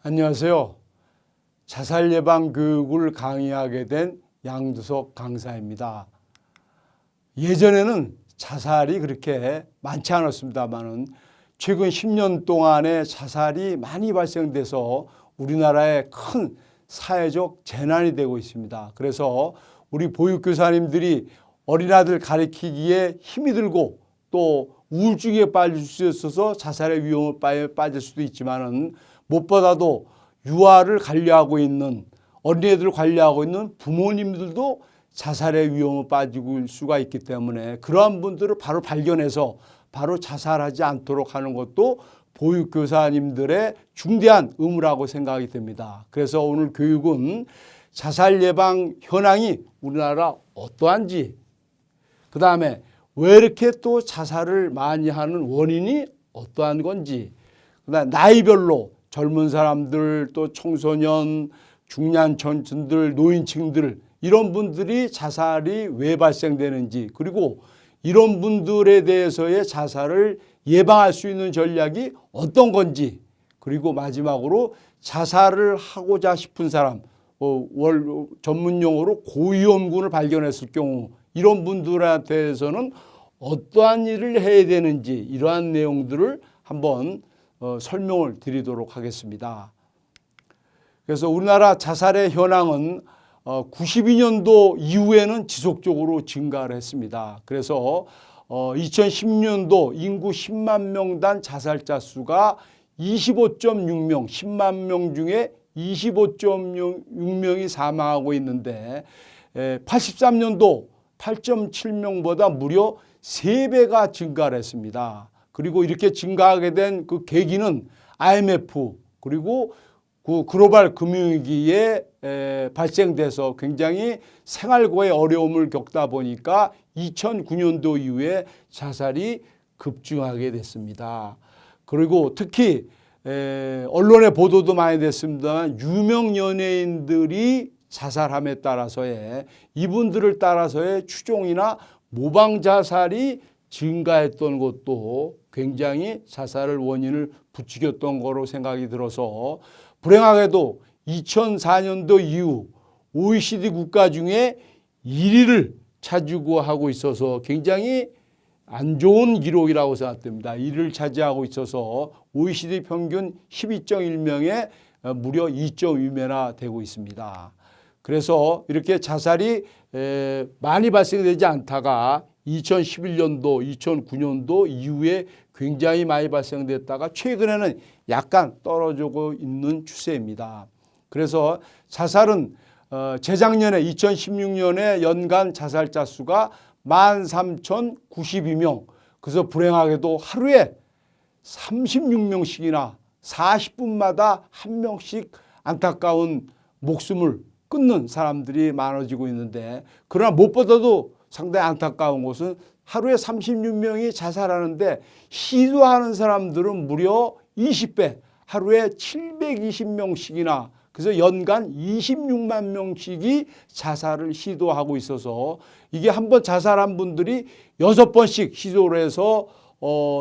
안녕하세요. 자살 예방 교육을 강의하게 된 양두석 강사입니다. 예전에는 자살이 그렇게 많지 않았습니다만은 최근 10년 동안에 자살이 많이 발생돼서 우리나라에 큰 사회적 재난이 되고 있습니다. 그래서 우리 보육교사님들이 어린아이들 가르치기에 힘이 들고 또 우울증에 빠질 수 있어서 자살의 위험에 빠질 수도 있지만은 무엇보다도 유아를 관리하고 있는 어린애들을 관리하고 있는 부모님들도 자살의 위험에 빠질 수가 있기 때문에 그러한 분들을 바로 발견해서 바로 자살하지 않도록 하는 것도 보육교사님들의 중대한 의무라고 생각이 됩니다. 그래서 오늘 교육은 자살 예방 현황이 우리나라 어떠한지, 그 다음에 왜 이렇게 또 자살을 많이 하는 원인이 어떠한 건지, 그다음에 나이별로 젊은 사람들, 또 청소년, 중년층들, 노인층들 이런 분들이 자살이 왜 발생되는지, 그리고 이런 분들에 대해서의 자살을 예방할 수 있는 전략이 어떤 건지, 그리고 마지막으로 자살을 하고자 싶은 사람, 전문용어로 고위험군을 발견했을 경우 이런 분들한테서는 어떠한 일을 해야 되는지, 이러한 내용들을 한번 설명을 드리도록 하겠습니다. 그래서 우리나라 자살의 현황은 92년도 이후에는 지속적으로 증가를 했습니다. 그래서 2010년도 인구 10만 명당 자살자 수가 25.6명, 10만 명 중에 25.6명이 사망하고 있는데 83년도 8.7명보다 무려 3배가 증가를 했습니다. 그리고 이렇게 증가하게 된 그 계기는 IMF 그리고 그 글로벌 금융위기에 발생돼서 굉장히 생활고의 어려움을 겪다 보니까 2009년도 이후에 자살이 급증하게 됐습니다. 그리고 특히 언론의 보도도 많이 됐습니다만 유명 연예인들이 자살함에 따라서의 이분들을 따라서의 추종이나 모방 자살이 증가했던 것도 굉장히 자살을 원인을 부추겼던 거로 생각이 들어서 불행하게도 2004년도 이후 OECD 국가 중에 1위를 차지하고 하고 있어서 굉장히 안 좋은 기록이라고 생각됩니다. 1위를 차지하고 있어서 OECD 평균 12.1명에 무려 2.2배나 되고 있습니다. 그래서 이렇게 자살이 많이 발생되지 않다가 2011년도, 2009년도 이후에 굉장히 많이 발생됐다가 최근에는 약간 떨어지고 있는 추세입니다. 그래서 자살은 재작년에 2016년에 연간 자살자 수가 13,092명. 그래서 불행하게도 하루에 36명씩이나 40분마다 한 명씩 안타까운 목숨을 끊는 사람들이 많아지고 있는데, 그러나 무엇보다도 상당히 안타까운 것은 하루에 36명이 자살하는데 시도하는 사람들은 무려 20배, 하루에 720명씩이나, 그래서 연간 26만 명씩이 자살을 시도하고 있어서 이게 한번 자살한 분들이 6번씩 시도를 해서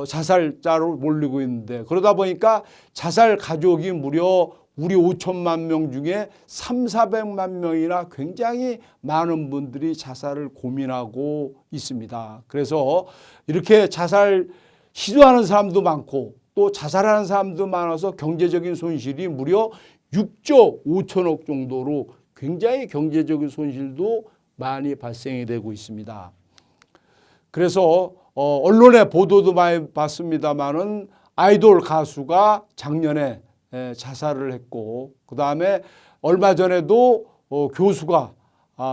자살자로 몰리고 있는데, 그러다 보니까 자살 가족이 무려 우리 5천만 명 중에 3,400만 명이나 굉장히 많은 분들이 자살을 고민하고 있습니다. 그래서 이렇게 자살 시도하는 사람도 많고 또 자살하는 사람도 많아서 경제적인 손실이 무려 6조 5천억 정도로 굉장히 경제적인 손실도 많이 발생이 되고 있습니다. 그래서 언론의 보도도 많이 봤습니다마는 아이돌 가수가 작년에 자살을 했고, 그 다음에 얼마 전에도 교수가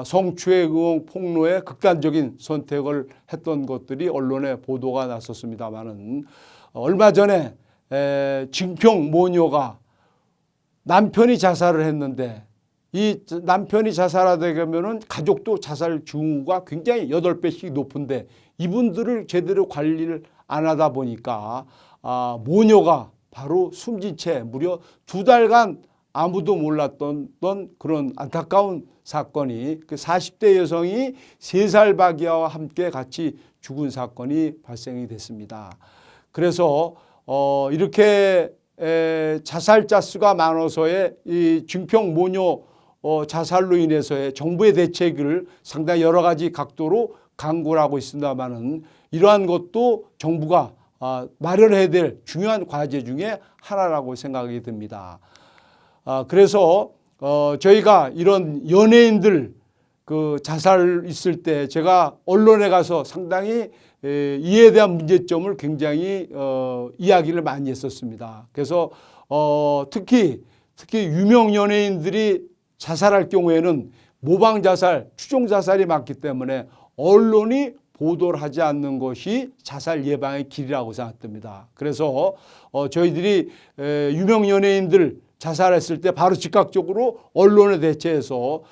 성추행 의혹 폭로에 극단적인 선택을 했던 것들이 언론에 보도가 났었습니다마는, 얼마 전에 증평 모녀가 남편이 자살을 했는데 이 남편이 자살하게 되면은 가족도 자살 징후가 굉장히 8배씩 높은데 이분들을 제대로 관리를 안 하다 보니까 모녀가 바로 숨진 채 무려 2달간 아무도 몰랐던 그런 안타까운 사건이, 그 40대 여성이 3살 박이와 함께 같이 죽은 사건이 발생이 됐습니다. 그래서 이렇게 자살자 수가 많아서의 이 증평모녀 자살로 인해서의 정부의 대책을 상당히 여러 가지 각도로 강구를 하고 있습니다만은 이러한 것도 정부가 마련해야 될 중요한 과제 중에 하나라고 생각이 듭니다. 그래서 저희가 이런 연예인들 그 자살 있을 때 제가 언론에 가서 상당히 이에 대한 문제점을 굉장히 이야기를 많이 했었습니다. 그래서 특히 유명 연예인들이 자살할 경우에는 모방 자살, 추종 자살이 많기 때문에 언론이 보도를 하지 않는 것이 자살 예방의 길이라고 생각됩니다. 그래서 저희들이 유명 연예인들 자살했을 때 바로 즉각적으로 언론에 대체해서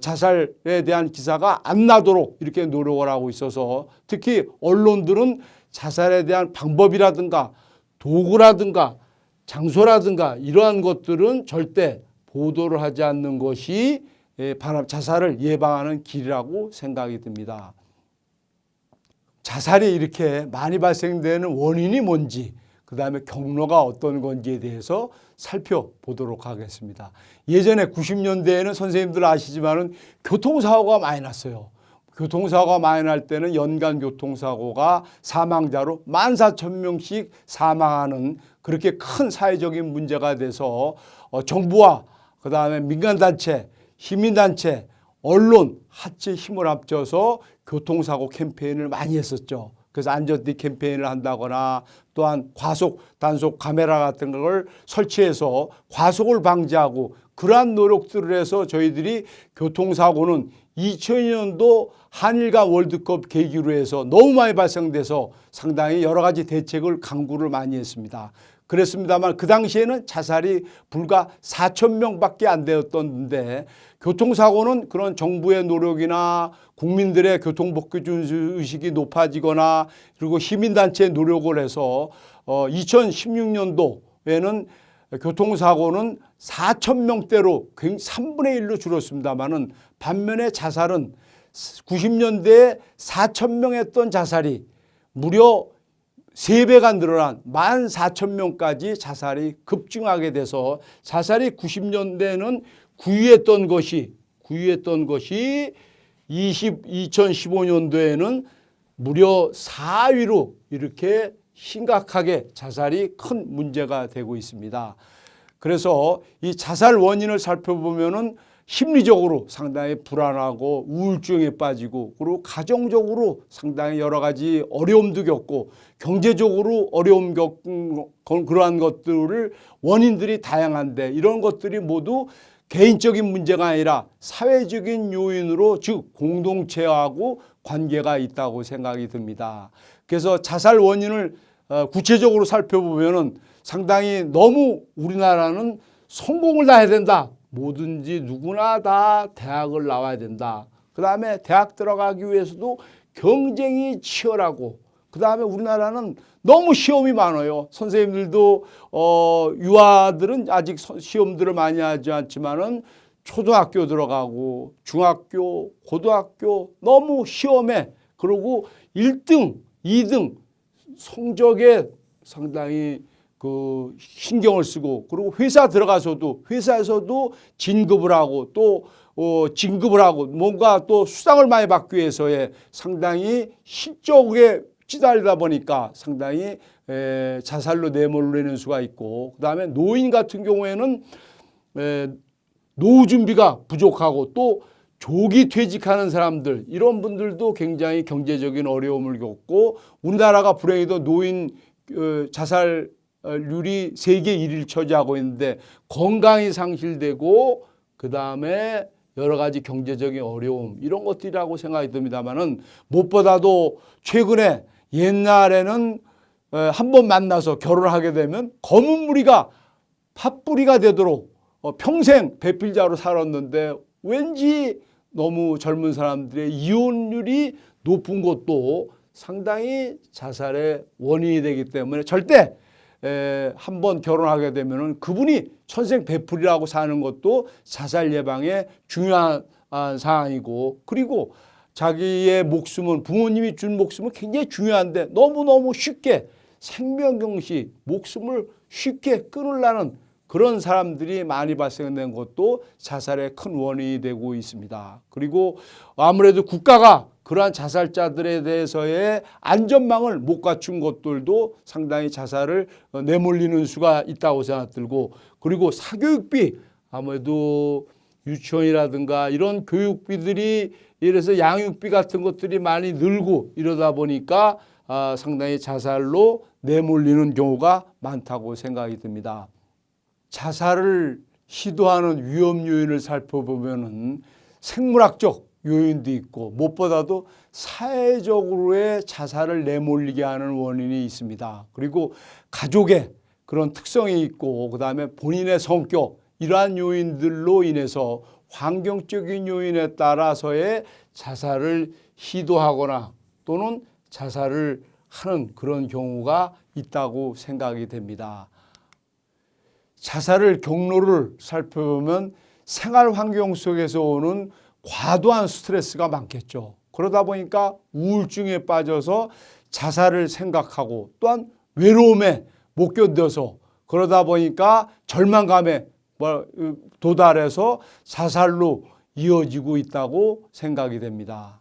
자살에 대한 기사가 안 나도록 이렇게 노력을 하고 있어서 특히 언론들은 자살에 대한 방법이라든가 도구라든가 장소라든가 이러한 것들은 절대 보도를 하지 않는 것이 자살을 예방하는 길이라고 생각이 듭니다. 자살이 이렇게 많이 발생되는 원인이 뭔지 그다음에 경로가 어떤 건지에 대해서 살펴보도록 하겠습니다. 예전에 90년대에는 선생님들 아시지만은 교통사고가 많이 났어요. 교통사고가 많이 날 때는 연간 교통사고가 사망자로 14,000명씩 사망하는 그렇게 큰 사회적인 문제가 돼서 정부와 그다음에 민간단체, 시민단체, 언론 같이 힘을 합쳐서 교통사고 캠페인을 많이 했었죠. 그래서 안전띠 캠페인을 한다거나 또한 과속, 단속 카메라 같은 걸 설치해서 과속을 방지하고 그러한 노력들을 해서 저희들이 교통사고는 2002년도 한일과 월드컵 계기로 해서 너무 많이 발생돼서 상당히 여러 가지 대책을 강구를 많이 했습니다. 그랬습니다만 그 당시에는 자살이 불과 4,000명밖에 안 되었던데 교통사고는 그런 정부의 노력이나 국민들의 교통법규 의식이 높아지거나 그리고 시민단체의 노력을 해서 2016년도에는 교통사고는 4,000명대로 3분의 1로 줄었습니다만은 반면에 자살은 90년대에 4,000명 했던 자살이 무려 3배가 늘어난 14,000명까지 자살이 급증하게 돼서 자살이 90년대에는 9위했던 것이 2015년도에는 무려 4위로 이렇게 심각하게 자살이 큰 문제가 되고 있습니다. 그래서 이 자살 원인을 살펴보면은 심리적으로 상당히 불안하고 우울증에 빠지고 그리고 가정적으로 상당히 여러 가지 어려움도 겪고 경제적으로 어려움 겪은 그러한 것들을 원인들이 다양한데 이런 것들이 모두 개인적인 문제가 아니라 사회적인 요인으로 즉 공동체하고 관계가 있다고 생각이 듭니다. 그래서 자살 원인을 구체적으로 살펴보면은 상당히 너무 우리나라는 성공을 다 해야 된다. 뭐든지 누구나 다 대학을 나와야 된다. 그 다음에 대학 들어가기 위해서도 경쟁이 치열하고 그 다음에 우리나라는 너무 시험이 많아요. 선생님들도 유아들은 아직 시험들을 많이 하지 않지만은 초등학교 들어가고 중학교, 고등학교 너무 시험에 그리고 1등, 2등 성적에 상당히 그 신경을 쓰고 그리고 회사 들어가서도 회사에서도 진급을 하고 또 진급을 하고 뭔가 또 수당을 많이 받기 위해서의 상당히 실적에 찌달리다 보니까 상당히 자살로 내몰리는 수가 있고 그다음에 노인 같은 경우에는 노후 준비가 부족하고 또 조기 퇴직하는 사람들 이런 분들도 굉장히 경제적인 어려움을 겪고 우리나라가 불행히도 노인 자살률이 세계 1위를 차지하고 있는데 건강이 상실되고 그다음에 여러 가지 경제적인 어려움 이런 것들이라고 생각이 듭니다만은 무엇보다도 최근에 옛날에는 한 번 만나서 결혼하게 되면 검은 무리가 팥뿌리가 되도록 평생 배필자로 살았는데 왠지 너무 젊은 사람들의 이혼율이 높은 것도 상당히 자살의 원인이 되기 때문에 절대 한 번 결혼하게 되면은 그분이 천생 배필이라고 사는 것도 자살 예방에 중요한 사항이고 그리고 자기의 목숨은 부모님이 준 목숨은 굉장히 중요한데 너무너무 쉽게 생명경시 목숨을 쉽게 끊으려는 그런 사람들이 많이 발생된 것도 자살의 큰 원인이 되고 있습니다. 그리고 아무래도 국가가 그러한 자살자들에 대해서의 안전망을 못 갖춘 것들도 상당히 자살을 내몰리는 수가 있다고 생각 들고, 그리고 사교육비, 아무래도 유치원이라든가 이런 교육비들이 이래서 양육비 같은 것들이 많이 늘고 이러다 보니까 상당히 자살로 내몰리는 경우가 많다고 생각이 듭니다. 자살을 시도하는 위험 요인을 살펴보면은 생물학적 요인도 있고 무엇보다도 사회적으로의 자살을 내몰리게 하는 원인이 있습니다. 그리고 가족의 그런 특성이 있고 그다음에 본인의 성격, 이러한 요인들로 인해서 환경적인 요인에 따라서의 자살을 시도하거나 또는 자살을 하는 그런 경우가 있다고 생각이 됩니다. 자살을 경로를 살펴보면 생활 환경 속에서 오는 과도한 스트레스가 많겠죠. 그러다 보니까 우울증에 빠져서 자살을 생각하고, 또한 외로움에 못 견뎌서 그러다 보니까 절망감에 도달해서 자살로 이어지고 있다고 생각이 됩니다.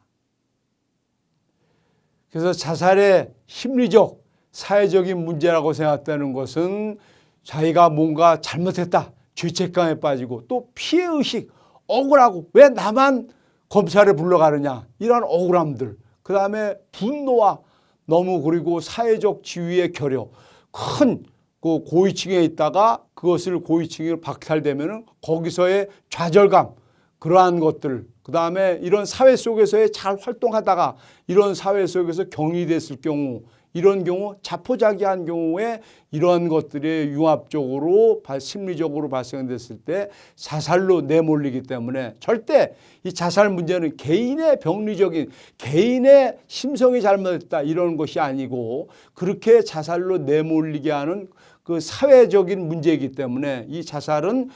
그래서 자살의 심리적, 사회적인 문제라고 생각되는 것은 자기가 뭔가 잘못했다, 죄책감에 빠지고, 또 피해의식, 억울하고 왜 나만 검찰에 불러가느냐, 이런 억울함들, 그 다음에 분노와 너무, 그리고 사회적 지위의 결여, 큰 그 고위층에 있다가 그것을 고위층으로 박탈되면 거기서의 좌절감, 그러한 것들, 그 다음에 이런 사회 속에서의 잘 활동하다가 이런 사회 속에서 격리됐을 경우, 이런 경우 자포자기한 경우에 이러한 것들이 융합적으로 심리적으로 발생됐을 때 자살로 내몰리기 때문에 절대 이 자살 문제는 개인의 병리적인, 개인의 심성이 잘못했다 이런 것이 아니고, 그렇게 자살로 내몰리게 하는 그 사회적인 문제이기 때문에 이 자살은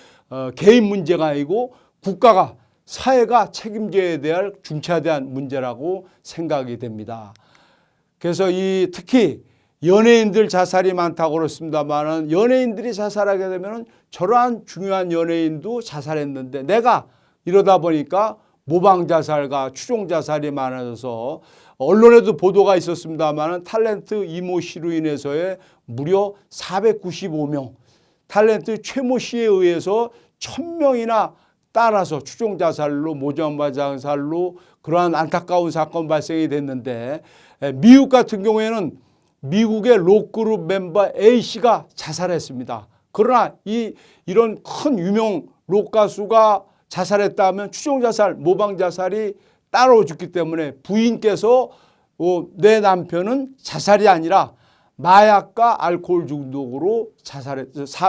개인 문제가 아니고 국가가, 사회가 책임져야 될 중차대한 문제라고 생각이 됩니다. 그래서 특히 연예인들 자살이 많다고 그렇습니다만은, 연예인들이 자살하게 되면 저러한 중요한 연예인도 자살했는데 내가 이러다 보니까 모방 자살과 추종 자살이 많아져서 언론에도 보도가 있었습니다만은 탤런트 이모 씨로 인해서의 무려 495명, 탤런트 최모 씨에 의해서 1000명이나 따라서 추종 자살로, 모방 자살로 그러한 안타까운 사건 발생이 됐는데, 미국 같은 경우에는 미국의 록그룹 멤버 A씨가 자살했습니다. 그러나 이런 큰 유명 록 가수가 자살했다면 추종 자살, 모방 자살이 따라오기 때문에 부인께서 내 남편은 자살이 아니라 마약과 알코올 중독으로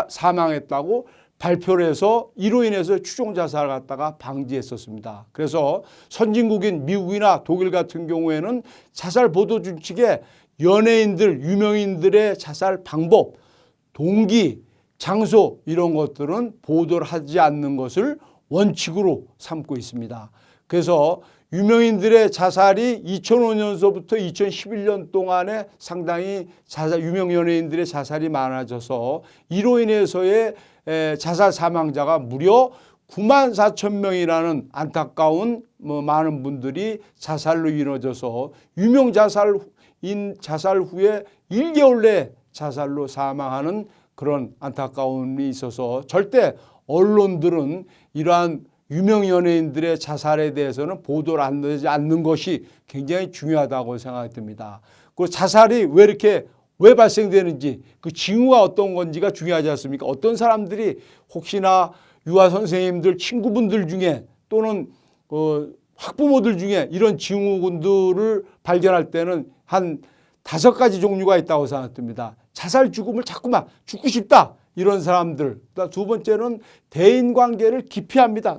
사망했다고 발표를 해서 이로 인해서 추종 자살을 갖다가 방지했었습니다. 그래서 선진국인 미국이나 독일 같은 경우에는 자살 보도 준칙에 연예인들, 유명인들의 자살 방법, 동기, 장소 이런 것들은 보도를 하지 않는 것을 원칙으로 삼고 있습니다. 그래서 유명인들의 자살이 2005년서부터 2011년 동안에 상당히 유명 연예인들의 자살이 많아져서 이로 인해서의 자살 사망자가 무려 94,000명이라는 안타까운 많은 분들이 자살로 이루어져서 유명 자살 후에 1개월 내에 자살로 사망하는 그런 안타까움이 있어서 절대 언론들은 이러한 유명 연예인들의 자살에 대해서는 보도를 안 하지 않는 것이 굉장히 중요하다고 생각이 듭니다. 그 자살이 왜 발생되는지, 그 징후가 어떤 건지가 중요하지 않습니까? 어떤 사람들이 혹시나 유아 선생님들, 친구분들 중에 또는 학부모들 중에 이런 징후군들을 발견할 때는 한 5가지 종류가 있다고 생각됩니다. 자살 죽음을 자꾸만 죽고 싶다, 이런 사람들. 두 번째는 대인관계를 기피합니다.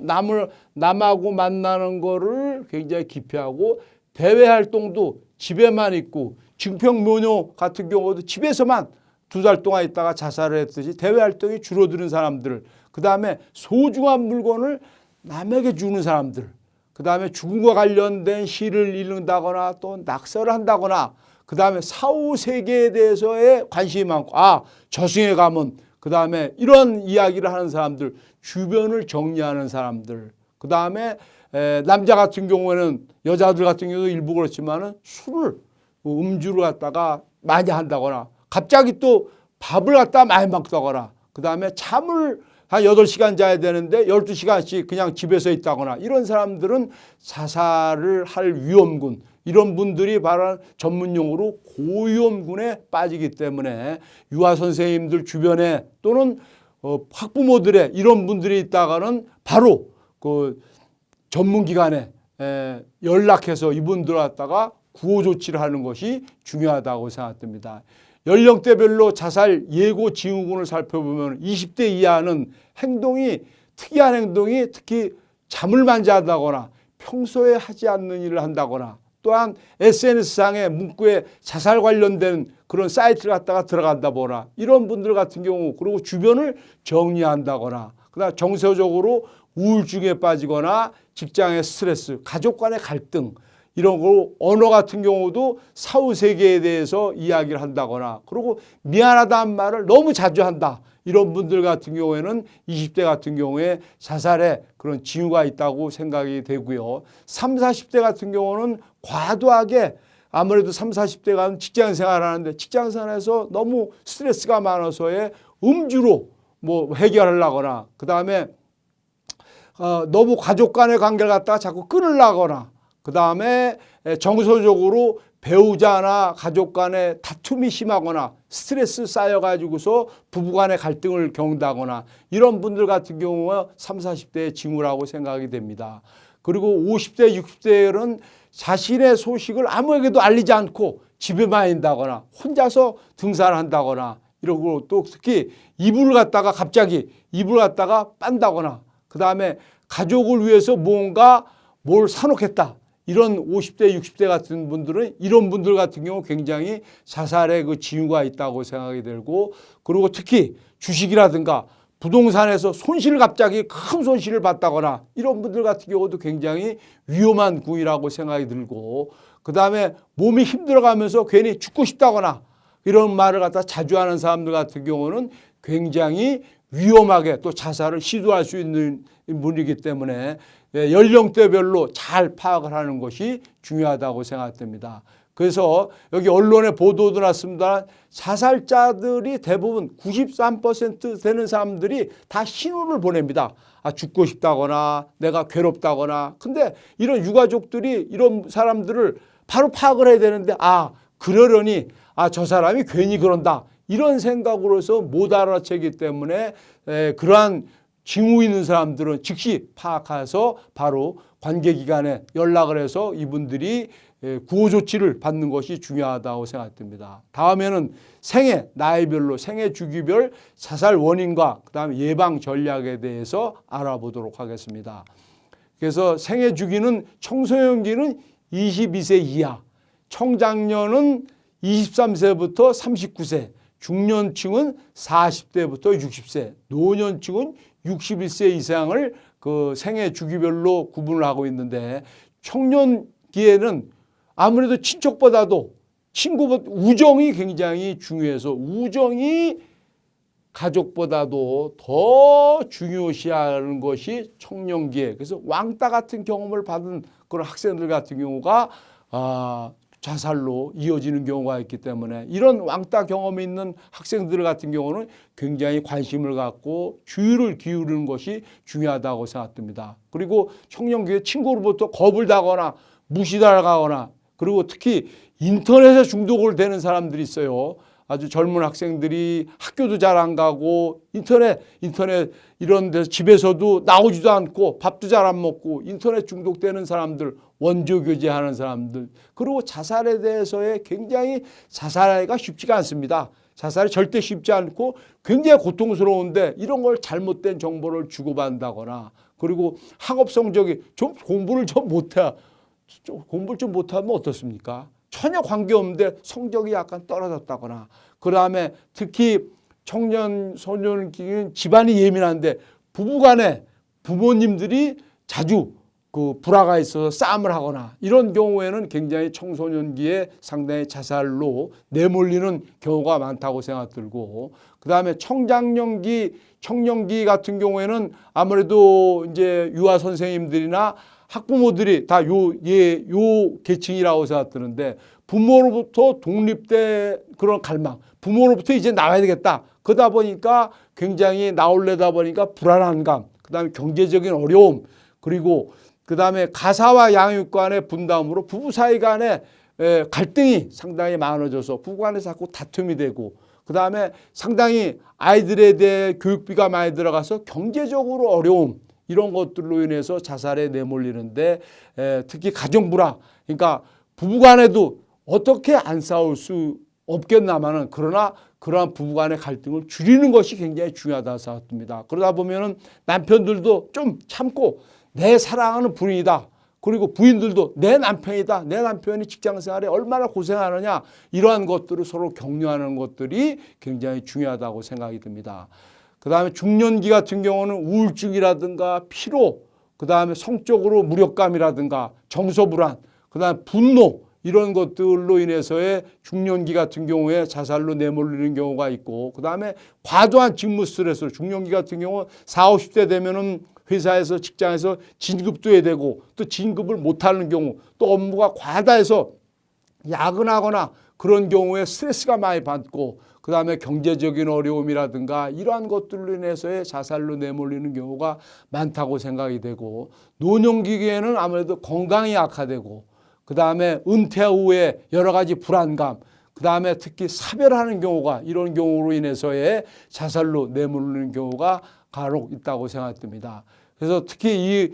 남하고 만나는 거를 굉장히 기피하고, 대외활동도 집에만 있고, 증평묘녀 같은 경우도 집에서만 2달 동안 있다가 자살을 했듯이 대외활동이 줄어드는 사람들, 그 다음에 소중한 물건을 남에게 주는 사람들, 그 다음에 죽음과 관련된 시를 읽는다거나 또 낙서를 한다거나, 그 다음에 사후 세계에 대해서의 관심이 많고, 아, 저승에 가면, 그 다음에 이런 이야기를 하는 사람들, 주변을 정리하는 사람들, 그 다음에 남자 같은 경우에는, 여자들 같은 경우도 일부 그렇지만은 술을, 음주를 갖다가 많이 한다거나, 갑자기 또 밥을 갖다가 많이 먹다거나, 그 다음에 잠을 한 8시간 자야 되는데 12시간씩 그냥 집에서 있다거나, 이런 사람들은 자살을 할 위험군, 이런 분들이 바로 전문용어로 고위험군에 빠지기 때문에 유아 선생님들 주변에 또는 학부모들의 이런 분들이 있다가는 바로 그 전문기관에 연락해서 이분들 갖다가 구호 조치를 하는 것이 중요하다고 생각됩니다. 연령대별로 자살 예고 징후군을 살펴보면 20대 이하는 행동이, 특이한 행동이 특히 잠을 많이 자다거나 평소에 하지 않는 일을 한다거나, 또한 SNS상의 문구에 자살 관련된 그런 사이트를 갖다가 들어간다 보나, 이런 분들 같은 경우, 그리고 주변을 정리한다거나, 그다음 정서적으로 우울증에 빠지거나 직장의 스트레스, 가족 간의 갈등, 이런 거, 언어 같은 경우도 사후 세계에 대해서 이야기를 한다거나, 그리고 미안하다는 말을 너무 자주 한다, 이런 분들 같은 경우에는 20대 같은 경우에 자살에 그런 징후가 있다고 생각이 되고요. 30, 40대 같은 경우는 과도하게, 아무래도 30, 40대가 직장 생활하는데 직장 생활에서 너무 스트레스가 많아서의 음주로 뭐 해결하려거나, 그 다음에 너무 가족 간의 관계를 갖다가 자꾸 끊으려거나, 그 다음에 정서적으로 배우자나 가족 간의 다툼이 심하거나 스트레스 쌓여가지고서 부부 간의 갈등을 겪는다거나, 이런 분들 같은 경우가 30, 40대의 징후라고 생각이 됩니다. 그리고 50대, 60대는 자신의 소식을 아무에게도 알리지 않고 집에만 있다거나 혼자서 등산한다거나, 이러고 또 특히 이불을 갖다가 갑자기 이불을 갖다가 빤다거나, 그 다음에 가족을 위해서 뭔가 뭘 사놓겠다, 이런 50대, 60대 같은 분들은, 이런 분들 같은 경우 굉장히 자살의 그 징후가 있다고 생각이 들고, 그리고 특히 주식이라든가 부동산에서 손실을, 갑자기 큰 손실을 봤다거나, 이런 분들 같은 경우도 굉장히 위험한 구이라고 생각이 들고, 그 다음에 몸이 힘들어가면서 괜히 죽고 싶다거나 이런 말을 갖다 자주 하는 사람들 같은 경우는 굉장히 위험하게 또 자살을 시도할 수 있는 분이기 때문에 연령대별로 잘 파악을 하는 것이 중요하다고 생각됩니다. 그래서 여기 언론에 보도도 났습니다. 자살자들이 대부분 93% 되는 사람들이 다 신호를 보냅니다. 아, 죽고 싶다거나 내가 괴롭다거나. 근데 이런 유가족들이 이런 사람들을 바로 파악을 해야 되는데, 아, 그러려니, 아, 저 사람이 괜히 그런다, 이런 생각으로서 못 알아채기 때문에 그러한 징후 있는 사람들은 즉시 파악해서 바로 관계기관에 연락을 해서 이분들이 구호 조치를 받는 것이 중요하다고 생각됩니다. 다음에는 생애, 나이별로 생애 주기별 자살 원인과 그다음에 예방 전략에 대해서 알아보도록 하겠습니다. 그래서 생애 주기는 청소년기는 22세 이하, 청장년은 23세부터 39세, 중년층은 40대부터 60세, 노년층은 61세 이상을 그 생애 주기별로 구분을 하고 있는데, 청년기에는 아무래도 친척보다도 친구보다 우정이 굉장히 중요해서 우정이 가족보다도 더 중요시하는 것이 청년기에, 그래서 왕따 같은 경험을 받은 그런 학생들 같은 경우가 자살로 이어지는 경우가 있기 때문에, 이런 왕따 경험이 있는 학생들 같은 경우는 굉장히 관심을 갖고 주의를 기울이는 것이 중요하다고 생각됩니다. 그리고 청년기에 친구로부터 겁을 다거나 무시당하거나, 그리고 특히 인터넷에 중독을 되는 사람들이 있어요. 아주 젊은 학생들이 학교도 잘 안 가고 인터넷 이런 데서 집에서도 나오지도 않고 밥도 잘 안 먹고 인터넷 중독되는 사람들, 원조 교제하는 사람들, 그리고 자살에 대해서의 굉장히, 자살하기가 쉽지가 않습니다. 자살이 절대 쉽지 않고 굉장히 고통스러운데, 이런 걸 잘못된 정보를 주고받는다거나, 그리고 학업 성적이 좀 공부를 좀 못해, 공부를 좀 못하면 어떻습니까? 전혀 관계없는데 성적이 약간 떨어졌다거나, 그 다음에 특히 청년, 소년기는 집안이 예민한데 부부간에 부모님들이 자주 그 불화가 있어서 싸움을 하거나 이런 경우에는 굉장히 청소년기에 상당히 자살로 내몰리는 경우가 많다고 생각 들고, 그다음에 청년기 같은 경우에는 아무래도 이제 유아 선생님들이나 학부모들이 다 요 계층이라고 생각 드는데, 부모로부터 독립된 그런 갈망, 부모로부터 이제 나와야 되겠다. 그러다 보니까 굉장히 나오려다 보니까 불안한 감, 그다음에 경제적인 어려움, 그리고 그다음에 가사와 양육 간의 분담으로 부부 사이 간의 갈등이 상당히 많아져서 부부 간에 자꾸 다툼이 되고, 그다음에 상당히 아이들에 대해 교육비가 많이 들어가서 경제적으로 어려움, 이런 것들로 인해서 자살에 내몰리는데, 특히 가정불화, 그러니까 부부 간에도 어떻게 안 싸울 수 없겠나마는, 그러나 그러한 부부 간의 갈등을 줄이는 것이 굉장히 중요하다고 생각합니다. 그러다 보면은 남편들도 좀 참고 내 사랑하는 부인이다, 그리고 부인들도 내 남편이다, 내 남편이 직장생활에 얼마나 고생하느냐, 이러한 것들을 서로 격려하는 것들이 굉장히 중요하다고 생각이 듭니다. 그 다음에 중년기 같은 경우는 우울증이라든가 피로, 그 다음에 성적으로 무력감이라든가 정서불안, 그 다음에 분노, 이런 것들로 인해서의 중년기 같은 경우에 자살로 내몰리는 경우가 있고, 그 다음에 과도한 직무 스트레스, 중년기 같은 경우 40, 50대 되면은 회사에서 직장에서 진급도 해야 되고, 또 진급을 못하는 경우, 또 업무가 과다해서 야근하거나 그런 경우에 스트레스가 많이 받고, 그 다음에 경제적인 어려움이라든가 이러한 것들로 인해서의 자살로 내몰리는 경우가 많다고 생각이 되고, 노년기에는 아무래도 건강이 악화되고, 그 다음에 은퇴 후에 여러 가지 불안감, 그 다음에 특히 사별하는 경우가, 이런 경우로 인해서의 자살로 내몰리는 경우가 간혹 있다고 생각됩니다. 그래서 특히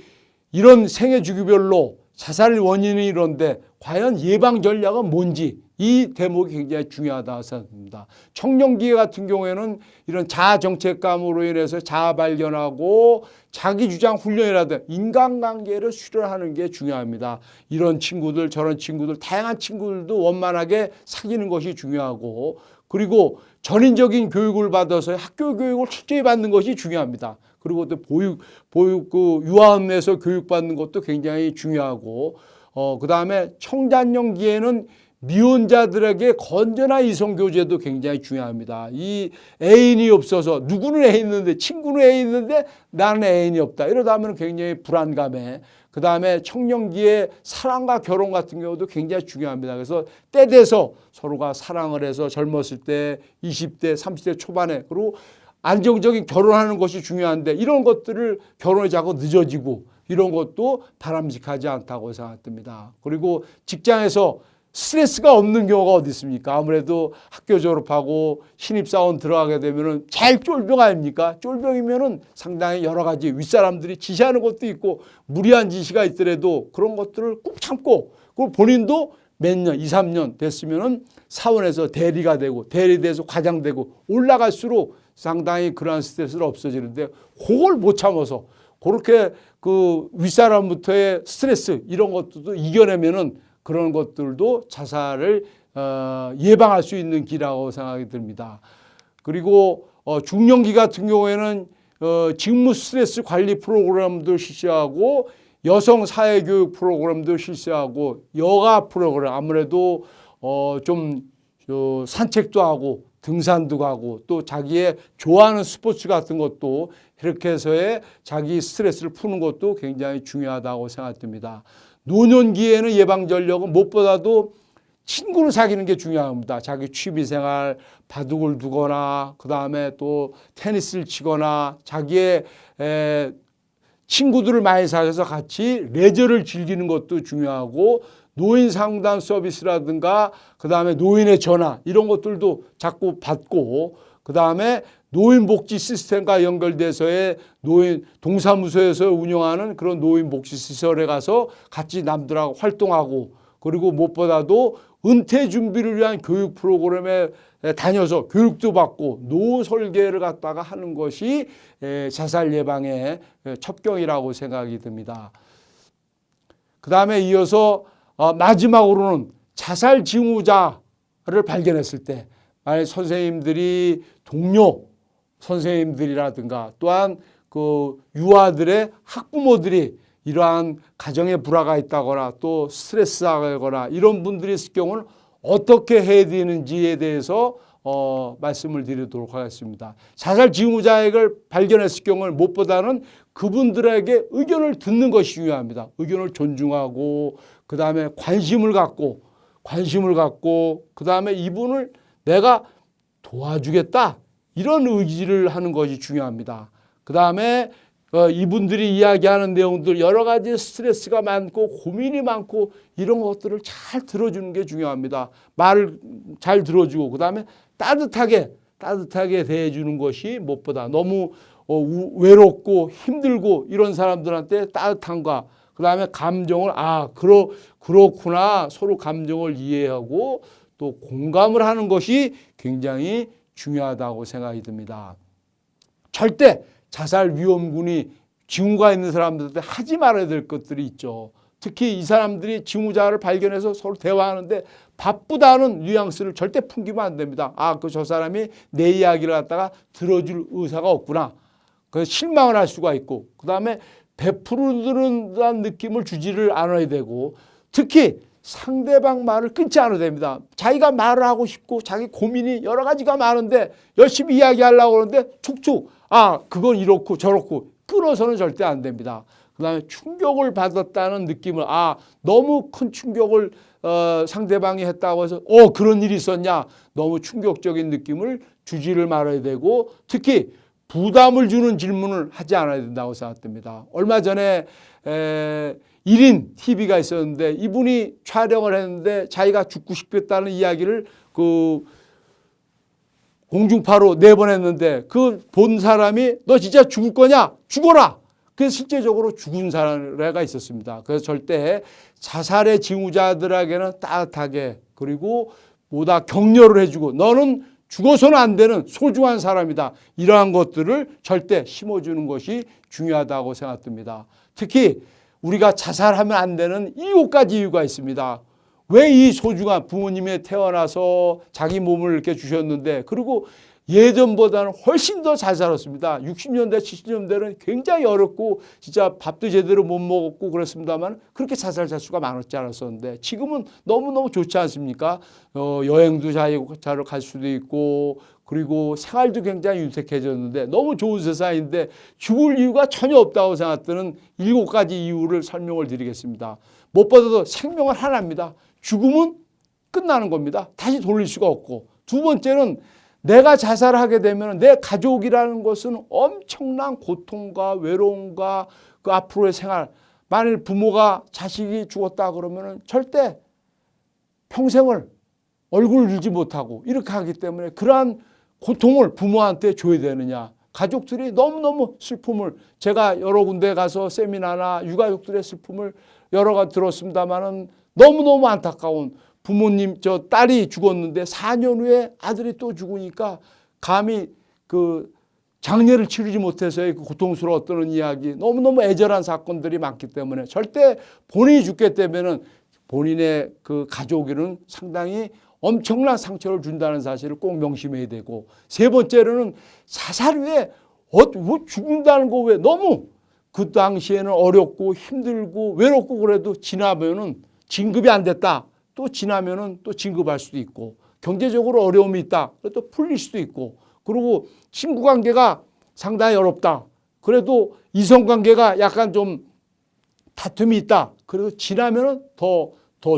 이런 생애 주기별로 자살 원인이 이런데 과연 예방 전략은 뭔지, 이 대목이 굉장히 중요하다고 생각합니다. 청년기 같은 경우에는 이런 자아 정체감으로 인해서 자아 발견하고 자기 주장 훈련이라든 인간관계를 수련하는 게 중요합니다. 이런 친구들 저런 친구들 다양한 친구들도 원만하게 사귀는 것이 중요하고, 그리고 전인적인 교육을 받아서 학교 교육을 철저히 받는 것이 중요합니다. 그리고 또 유아원에서 교육받는 것도 굉장히 중요하고, 그 다음에 청장년기에는 미혼자들에게 건전한 이성교제도 굉장히 중요합니다. 이 애인이 없어서, 누구는 애인 있는데, 친구는 애인 있는데 나는 애인이 없다, 이러다 하면 굉장히 불안감에, 그 다음에 청년기에 사랑과 결혼 같은 경우도 굉장히 중요합니다. 그래서 때 돼서 서로가 사랑을 해서 젊었을 때 20대, 30대 초반에, 그리고 안정적인 결혼하는 것이 중요한데, 이런 것들을 결혼이 자꾸 늦어지고 이런 것도 바람직하지 않다고 생각됩니다. 그리고 직장에서 스트레스가 없는 경우가 어디 있습니까? 아무래도 학교 졸업하고 신입사원 들어가게 되면은 제일 쫄병 아닙니까? 쫄병이면은 상당히 여러 가지 윗사람들이 지시하는 것도 있고 무리한 지시가 있더라도 그런 것들을 꾹 참고, 그리고 본인도 몇 년, 2, 3년 됐으면은 사원에서 대리가 되고, 대리돼서 과장 되고 올라갈수록 상당히 그러한 스트레스를 없어지는데, 그걸 못 참아서 그렇게 그 윗사람부터의 스트레스 이런 것들도 이겨내면은 그런 것들도 자살을 예방할 수 있는 길이라고 생각이 듭니다. 그리고 중년기 같은 경우에는 직무 스트레스 관리 프로그램도 실시하고, 여성 사회교육 프로그램도 실시하고, 여가 프로그램, 아무래도 좀 산책도 하고 등산도 가고 또 자기의 좋아하는 스포츠 같은 것도 이렇게 해서의 자기 스트레스를 푸는 것도 굉장히 중요하다고 생각됩니다. 노년기에는 예방 전략은 무엇보다도 친구를 사귀는 게 중요합니다. 자기 취미생활, 바둑을 두거나 그 다음에 또 테니스를 치거나 자기의 친구들을 많이 사귀어서 같이 레저를 즐기는 것도 중요하고, 노인 상담 서비스라든가 그 다음에 노인의 전화 이런 것들도 자꾸 받고, 그 다음에 노인복지 시스템과 연결돼서의 노인 동사무소에서 운영하는 그런 노인복지 시설에 가서 같이 남들하고 활동하고, 그리고 무엇보다도 은퇴 준비를 위한 교육 프로그램에 다녀서 교육도 받고 노후 설계를 갖다가 하는 것이 자살 예방의 첩경이라고 생각이 듭니다. 그 다음에 이어서 마지막으로는 자살 징후자를 발견했을 때, 만약 선생님들이 동료 선생님들이라든가 또한 그 유아들의 학부모들이 이러한 가정에 불화가 있다거나 또 스트레스하거나 이런 분들이 있을 경우는 어떻게 해야 되는지에 대해서 말씀을 드리도록 하겠습니다. 자살 징후자액을 발견했을 경우는 무엇보다는 그분들에게 의견을 듣는 것이 중요합니다. 의견을 존중하고 그 다음에 관심을 갖고 그 다음에 이분을 내가 도와주겠다 이런 의지를 하는 것이 중요합니다. 그 다음에 이분들이 이야기하는 내용들 여러 가지 스트레스가 많고 고민이 많고 이런 것들을 잘 들어주는 게 중요합니다. 말을 잘 들어주고 그 다음에 따뜻하게 대해주는 것이 무엇보다 너무 외롭고 힘들고 이런 사람들한테 따뜻함과 그 다음에 감정을 그렇구나 서로 감정을 이해하고 또 공감을 하는 것이 굉장히 중요하다고 생각이 듭니다. 절대 자살 위험군이 징후가 있는 사람들한테 하지 말아야 될 것들이 있죠. 특히 이 사람들이 징후자를 발견해서 서로 대화하는데 바쁘다는 뉘앙스를 절대 풍기면 안 됩니다. 저 사람이 내 이야기를 갖다가 들어줄 의사가 없구나. 그래서 실망을 할 수가 있고 그 다음에 베푸르는 느낌을 주지를 않아야 되고 특히 상대방 말을 끊지 않아야 됩니다. 자기가 말을 하고 싶고 자기 고민이 여러 가지가 많은데 열심히 이야기하려고 그러는데 툭툭 그건 이렇고 저렇고 끊어서는 절대 안 됩니다. 그 다음에 충격을 받았다는 느낌을 너무 큰 충격을 상대방이 했다고 해서 그런 일이 있었냐 너무 충격적인 느낌을 주지를 말아야 되고 특히 부담을 주는 질문을 하지 않아야 된다고 생각됩니다. 얼마 전에 1인 TV가 있었는데 이분이 촬영을 했는데 자기가 죽고 싶겠다는 이야기를 공중파로 내보냈는데 그 본 사람이 너 진짜 죽을 거냐? 죽어라! 그래서 실제적으로 죽은 사례가 있었습니다. 그래서 절대 자살의 징후자들에게는 따뜻하게 그리고 보다 격려를 해주고 너는 죽어서는 안 되는 소중한 사람이다. 이러한 것들을 절대 심어주는 것이 중요하다고 생각됩니다. 특히 우리가 자살하면 안 되는 7가지 이유가 있습니다. 왜 이 소중한 부모님이 태어나서 자기 몸을 이렇게 주셨는데 그리고 예전보다는 훨씬 더 잘 살았습니다. 60년대, 70년대는 굉장히 어렵고 진짜 밥도 제대로 못 먹었고 그랬습니다만 그렇게 자살 수가 많았지 않았었는데 지금은 너무너무 좋지 않습니까? 여행도 잘 갈 수도 있고 그리고 생활도 굉장히 윤택해졌는데 너무 좋은 세상인데 죽을 이유가 전혀 없다고 생각되는 7가지 이유를 설명을 드리겠습니다. 무엇보다도 생명은 하나입니다. 죽음은 끝나는 겁니다. 다시 돌릴 수가 없고 두 번째는 내가 자살하게 되면 내 가족이라는 것은 엄청난 고통과 외로움과 그 앞으로의 생활 만일 부모가 자식이 죽었다 그러면 절대 평생을 얼굴을 들지 못하고 이렇게 하기 때문에 그러한 고통을 부모한테 줘야 되느냐 가족들이 너무너무 슬픔을 제가 여러 군데 가서 세미나나 유가족들의 슬픔을 여러 가지 들었습니다마는 너무너무 안타까운 부모님 딸이 죽었는데 4년 후에 아들이 또 죽으니까 감히 그 장례를 치르지 못해서의 그 고통스러웠던 이야기 너무너무 애절한 사건들이 많기 때문에 절대 본인이 죽게 되면은 본인의 그 가족에는 상당히 엄청난 상처를 준다는 사실을 꼭 명심해야 되고 세 번째로는 자살 후에 죽는다는 거 왜 너무 그 당시에는 어렵고 힘들고 외롭고 그래도 지나면은 진급이 안 됐다. 또 지나면은 또 진급할 수도 있고 경제적으로 어려움이 있다. 또 풀릴 수도 있고 그리고 친구 관계가 상당히 어렵다. 그래도 이성 관계가 약간 좀 다툼이 있다. 그래도 지나면은 더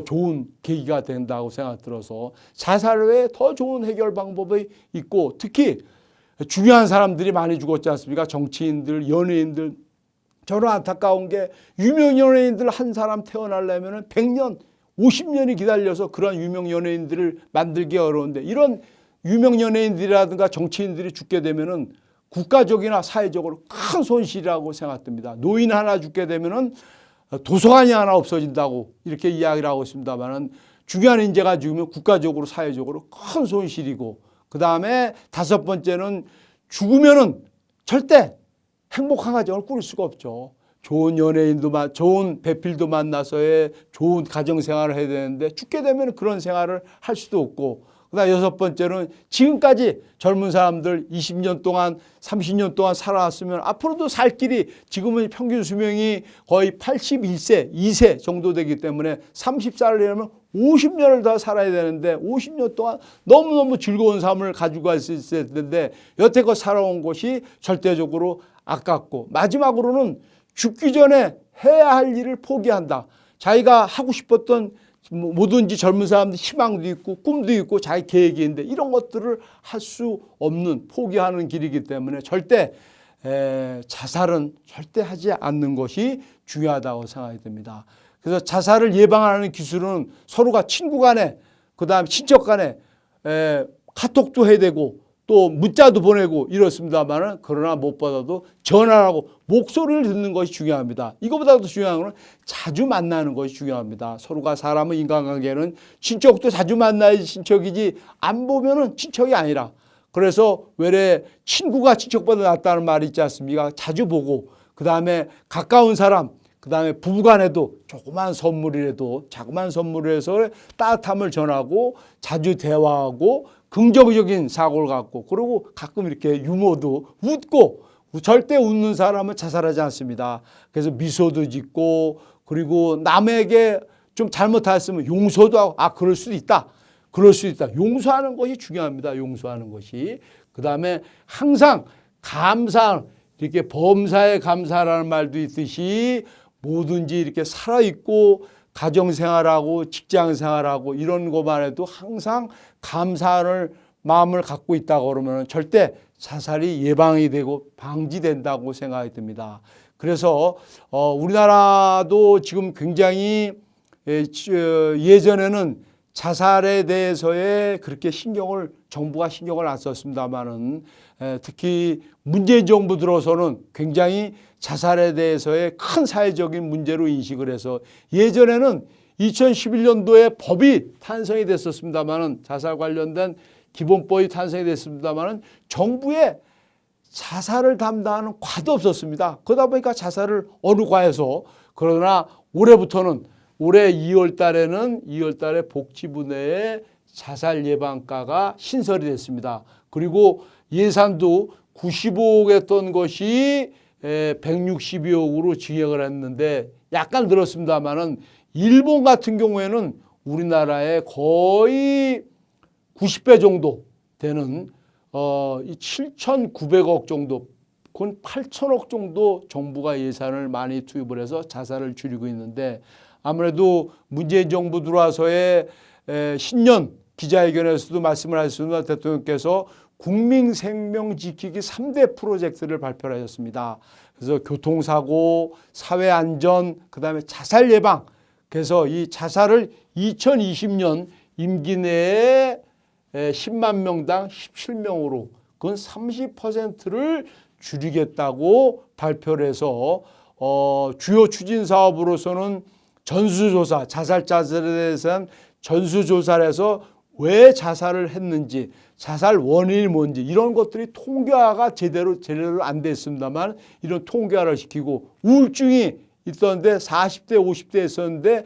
좋은 계기가 된다고 생각 들어서 자살 외에 더 좋은 해결 방법이 있고 특히 중요한 사람들이 많이 죽었지 않습니까? 정치인들, 연예인들. 저는 안타까운 게 유명 연예인들 한 사람 태어나려면 100년 50년이 기다려서 그런 유명 연예인들을 만들기 어려운데 이런 유명 연예인들이라든가 정치인들이 죽게 되면은 국가적이나 사회적으로 큰 손실이라고 생각됩니다. 노인 하나 죽게 되면은 도서관이 하나 없어진다고 이렇게 이야기를 하고 있습니다만은 중요한 인재가 죽으면 국가적으로 사회적으로 큰 손실이고 그 다음에 5번째는 죽으면은 절대 행복한 가정을 꾸릴 수가 없죠. 좋은 연예인도 좋은 배필도 만나서의 좋은 가정생활을 해야 되는데 죽게 되면 그런 생활을 할 수도 없고 그다음 여섯 번째는 지금까지 젊은 사람들 20년 동안 30년 동안 살아왔으면 앞으로도 살 길이 지금은 평균 수명이 거의 81세, 2세 정도 되기 때문에 30살이라면 50년을 더 살아야 되는데 50년 동안 너무너무 즐거운 삶을 가지고 갈 수 있어야 되는데 여태껏 살아온 것이 절대적으로 아깝고 마지막으로는 죽기 전에 해야 할 일을 포기한다. 자기가 하고 싶었던 뭐든지 젊은 사람들 희망도 있고 꿈도 있고 자기 계획이 있는데 이런 것들을 할 수 없는 포기하는 길이기 때문에 절대 자살은 절대 하지 않는 것이 중요하다고 생각이 듭니다. 그래서 자살을 예방하는 기술은 서로가 친구 간에 그다음에 친척 간에 카톡도 해야 되고 또 문자도 보내고 이렇습니다만은 그러나 무엇보다도 전화하고 목소리를 듣는 것이 중요합니다. 이거보다도 중요한 것은 자주 만나는 것이 중요합니다. 서로가 사람의 인간관계는 친척도 자주 만나야지 친척이지 안 보면은 친척이 아니라 그래서 외래 친구가 친척보다 낫다는 말이 있지 않습니까? 자주 보고 그다음에 가까운 사람 그다음에 부부간에도 조그만 선물이라도 자그마한 선물에서 따뜻함을 전하고 자주 대화하고 긍정적인 사고를 갖고 그리고 가끔 이렇게 유머도 웃고 절대 웃는 사람은 자살하지 않습니다. 그래서 미소도 짓고 그리고 남에게 좀 잘못했으면 용서도 하고 그럴 수도 있다. 그럴 수 있다. 용서하는 것이 중요합니다. 용서하는 것이. 그다음에 항상 감사 이렇게 범사에 감사라는 말도 있듯이 뭐든지 이렇게 살아있고 가정생활하고 직장생활하고 이런 것만 해도 항상 감사를 마음을 갖고 있다고 그러면 절대 자살이 예방이 되고 방지된다고 생각이 듭니다. 그래서 우리나라도 지금 굉장히 예전에는 자살에 대해서의 그렇게 정부가 신경을 안 썼습니다만은 특히 문재인 정부 들어서는 굉장히 자살에 대해서의 큰 사회적인 문제로 인식을 해서 예전에는 2011년도에 법이 탄생이 됐었습니다만은 자살 관련된 기본법이 탄생이 됐습니다만은 정부에 자살을 담당하는 과도 없었습니다. 그러다 보니까 자살을 어느 과에서 그러나 올해부터는 올해 2월 달에 복지부 내에 자살 예방과가 신설이 됐습니다. 그리고 예산도 95억 했던 것이 162억으로 증액을 했는데 약간 늘었습니다만은 일본 같은 경우에는 우리나라의 거의 90배 정도 되는 7,900억 정도, 그건 8천억 정도 정부가 예산을 많이 투입을 해서 자살을 줄이고 있는데 아무래도 문재인 정부 들어와서의 신년 기자회견에서도 말씀을 하셨습니다. 대통령께서 국민 생명 지키기 3대 프로젝트를 발표하셨습니다. 그래서 교통사고, 사회안전, 그다음에 자살 예방. 그래서 이 자살을 2020년 임기 내에 10만 명당 17명으로 그건 30%를 줄이겠다고 발표를 해서 주요 추진 사업으로서는 전수조사, 자살자들에 대해서는 전수조사를 해서 왜 자살을 했는지, 자살 원인이 뭔지 이런 것들이 통계화가 제대로 안 됐습니다만 이런 통계화를 시키고 우울증이 있었는데 40대, 50대 있었는데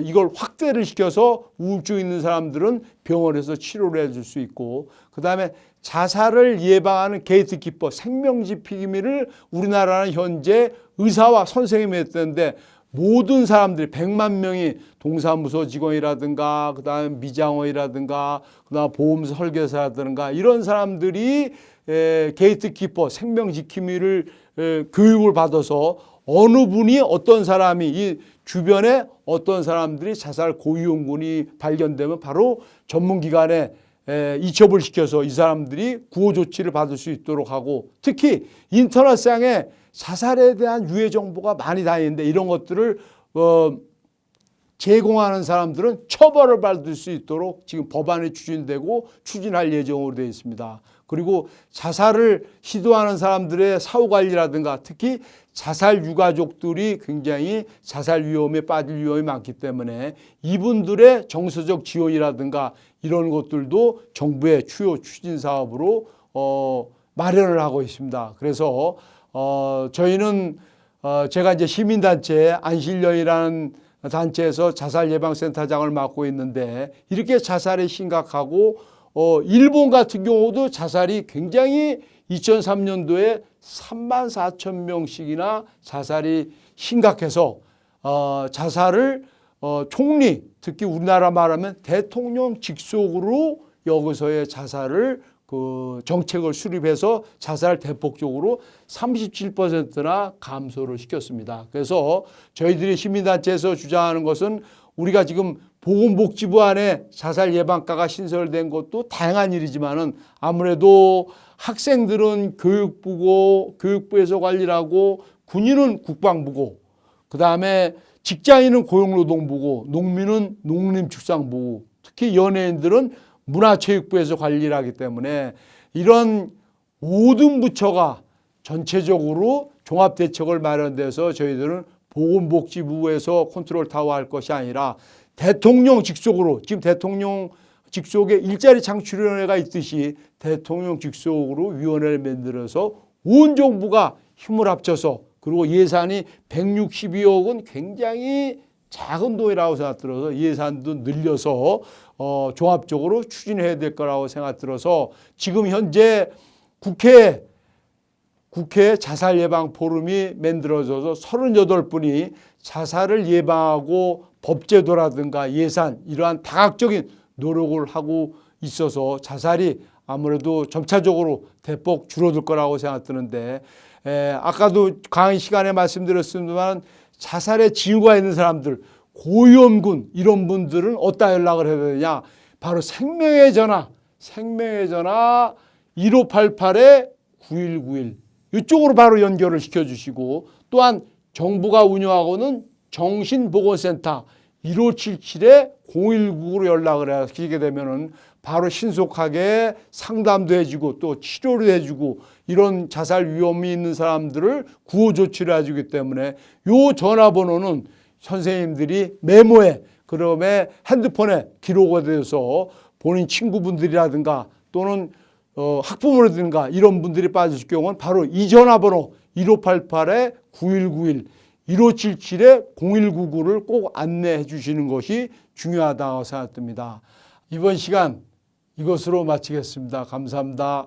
이걸 확대를 시켜서 우울증 있는 사람들은 병원에서 치료를 해줄 수 있고 그다음에 자살을 예방하는 게이트키퍼 생명지피기미를 우리나라는 현재 의사와 선생님이 했는데 모든 사람들이 100만 명이 동사무소 직원이라든가 그다음에 미장원이라든가 그다음 보험사 설계사라든가 이런 사람들이 게이트키퍼 생명지키미를 교육을 받아서 어느 분이 어떤 사람이 이 주변에 어떤 사람들이 자살 고위험군이 발견되면 바로 전문기관에 이첩을 시켜서 이 사람들이 구호 조치를 받을 수 있도록 하고 특히 인터넷상에 자살에 대한 유해 정보가 많이 다니는데 이런 것들을 제공하는 사람들은 처벌을 받을 수 있도록 지금 법안이 추진되고 추진할 예정으로 되어 있습니다. 그리고 자살을 시도하는 사람들의 사후관리라든가 특히 자살 유가족들이 굉장히 자살 위험에 빠질 위험이 많기 때문에 이분들의 정서적 지원이라든가 이런 것들도 정부의 주요 추진 사업으로 마련을 하고 있습니다. 그래서 저희는 제가 이제 시민단체 안실련이라는 단체에서 자살예방센터장을 맡고 있는데 이렇게 자살이 심각하고 일본 같은 경우도 자살이 굉장히 2003년도에 34,000명씩이나 자살이 심각해서 자살을 총리, 특히 우리나라 말하면 대통령 직속으로 여기서의 자살을 그 정책을 수립해서 자살을 대폭적으로 37%나 감소를 시켰습니다. 그래서 저희들이 시민단체에서 주장하는 것은 우리가 지금 보건복지부 안에 자살 예방과가 신설된 것도 다양한 일이지만은 아무래도 학생들은 교육부에서 관리를 하고 군인은 국방부고 그다음에 직장인은 고용노동부고 농민은 농림축산부고 특히 연예인들은 문화체육부에서 관리를 하기 때문에 이런 모든 부처가 전체적으로 종합대책을 마련돼서 저희들은 보건복지부에서 컨트롤 타워 할 것이 아니라 대통령 직속으로 지금 대통령 직속에 일자리 창출위원회가 있듯이 대통령 직속으로 위원회를 만들어서 온 정부가 힘을 합쳐서 그리고 예산이 162억은 굉장히 작은 돈이라고 생각 들어서 예산도 늘려서 종합적으로 추진해야 될 거라고 생각 들어서 지금 현재 국회 자살 예방 포럼이 만들어져서 38분이 자살을 예방하고 법제도라든가 예산 이러한 다각적인 노력을 하고 있어서 자살이 아무래도 점차적으로 대폭 줄어들 거라고 생각 드는데 아까도 강의 시간에 말씀드렸습니다만 자살의 징후가 있는 사람들 고위험군 이런 분들은 어디다 연락을 해야 되냐 바로 생명의 전화 1588-9191 이쪽으로 바로 연결을 시켜주시고 또한 정부가 운영하고는 정신보건센터 1577-0199로 연락을 하시게 되면은 바로 신속하게 상담도 해주고 또 치료를 해주고 이런 자살 위험이 있는 사람들을 구호 조치를 해주기 때문에 요 전화번호는 선생님들이 메모에 그다음에 핸드폰에 기록이 돼서 본인 친구분들이라든가 또는 학부모라든가 이런 분들이 빠질 경우는 바로 이 전화번호 1588-9191 1577-0199를 꼭 안내해 주시는 것이 중요하다고 생각됩니다. 이번 시간 이것으로 마치겠습니다. 감사합니다.